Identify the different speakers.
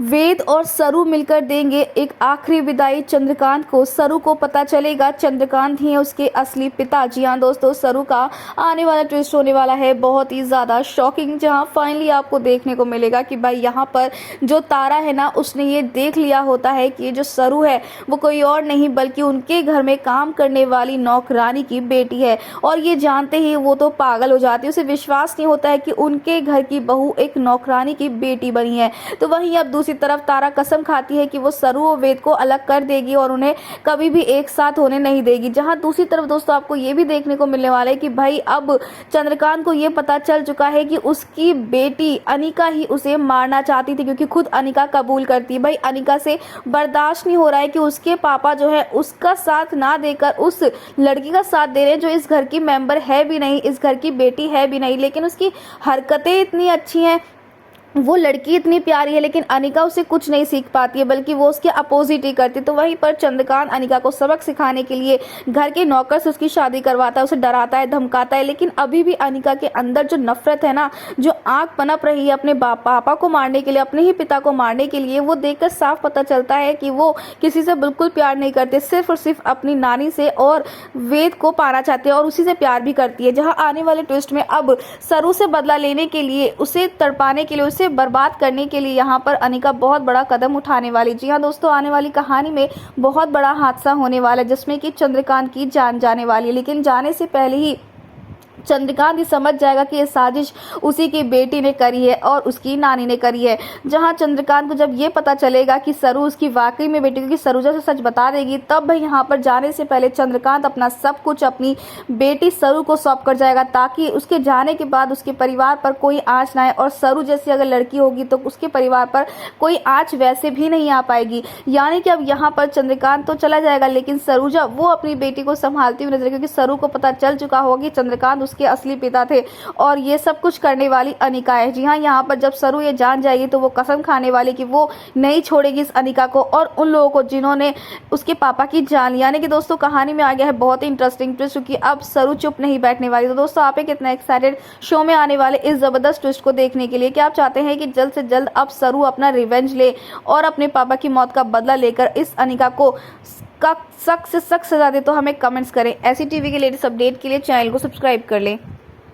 Speaker 1: वेद और सरू मिलकर देंगे एक आखिरी विदाई चंद्रकांत को। सरू को पता चलेगा चंद्रकांत ही है उसके असली पिता। जी हाँ दोस्तों, सरू का आने वाला ट्विस्ट होने वाला है बहुत ही ज़्यादा शॉकिंग, जहाँ फाइनली आपको देखने को मिलेगा कि भाई यहाँ पर जो तारा है ना, उसने ये देख लिया होता है कि ये जो सरू है वो कोई और नहीं बल्कि उनके घर में काम करने वाली नौकरानी की बेटी है। और ये जानते ही वो तो पागल हो जाती है, उसे विश्वास नहीं होता है कि उनके घर की बहू एक नौकरानी की बेटी बनी है। तो वहीं अब दूसरी तरफ तारा कसम खाती है कि वो सरू और वेद को अलग कर देगी और उन्हें कभी भी एक साथ होने नहीं देगी। जहां दूसरी तरफ दोस्तों आपको ये भी देखने को मिलने वाला है कि भाई अब चंद्रकांत को ये पता चल चुका है कि उसकी बेटी अनिका ही उसे मारना चाहती थी, क्योंकि खुद अनिका कबूल करती है। भाई अनिका से बर्दाश्त नहीं हो रहा है कि उसके पापा जो है उसका साथ ना देकर उस लड़की का साथ दे रहे हैं जो इस घर की मेंबर है भी नहीं, इस घर की बेटी है भी नहीं, लेकिन उसकी हरकतें इतनी अच्छी हैं, वो लड़की इतनी प्यारी है, लेकिन अनिका उसे कुछ नहीं सीख पाती है बल्कि वो उसके अपोजिट ही करती है। तो वहीं पर चंद्रकांत अनिका को सबक सिखाने के लिए घर के नौकर से उसकी शादी करवाता है, उसे डराता है, धमकाता है, लेकिन अभी भी अनिका के अंदर जो नफरत है ना, जो आग पनप रही है अपने पापा को मारने के लिए, अपने ही पिता को मारने के लिए, वो देखकर साफ पता चलता है कि वो किसी से बिल्कुल प्यार नहीं करते, सिर्फ और सिर्फ अपनी नानी से और वेद को पाना चाहते हैं और उसी से प्यार भी करती है। जहाँ आने वाले ट्विस्ट में अब सरू से बदला लेने के लिए, उसे तड़पाने के लिए, उसे बर्बाद करने के लिए यहाँ पर अनिका बहुत बड़ा कदम उठाने वाली। जी हाँ दोस्तों, आने वाली कहानी में बहुत बड़ा हादसा होने वाला है जिसमें कि चंद्रकांत की जान जाने वाली है, लेकिन जाने से पहले ही चंद्रकांत ही समझ जाएगा कि ये साजिश उसी की बेटी ने करी है और उसकी नानी ने करी है। जहां चंद्रकांत को जब ये पता चलेगा कि सरू उसकी वाकई में बेटी, क्योंकि सरू जैसे सच बता देगी, तब भाई यहाँ पर जाने से पहले चंद्रकांत अपना सब कुछ अपनी बेटी सरू को सौंप कर जाएगा, ताकि उसके जाने के बाद उसके परिवार पर कोई आँच ना आए। और सरू जैसी अगर लड़की होगी तो उसके परिवार पर कोई आँच वैसे भी नहीं आ पाएगी। यानी कि अब यहाँ पर चंद्रकांत तो चला जाएगा, लेकिन सरूजा वो अपनी बेटी को संभालती हुई नजर, क्योंकि सरू को पता चल चुका होगा कि चंद्रकांत उसके असली पिता थे और ये सब कुछ करने वाली अनिका है। जी हाँ, यहाँ पर जब सरू ये जान जाएगी तो वो कसम खाने वाली कि वो नहीं छोड़ेगी इस अनिका को और उन लोगों को जिन्होंने उसके पापा की जान ली। यानी कि दोस्तों कहानी में आ गया है बहुत ही इंटरेस्टिंग ट्विस्ट, क्योंकि अब सरू चुप नहीं बैठने वाली। तो दोस्तों आप कितना एक्साइटेड शो में आने वाले इस जबरदस्त ट्विस्ट को देखने के लिए? क्या आप चाहते हैं कि जल्द से जल्द अब सरू अपना रिवेंज ले और अपने पापा की मौत का बदला लेकर इस अनिका को सख्त से सख्त सजा दे? तो हमें कमेंट्स करें। ऐसी टीवी के लेटेस्ट अपडेट के लिए चैनल को सब्सक्राइब कर लें।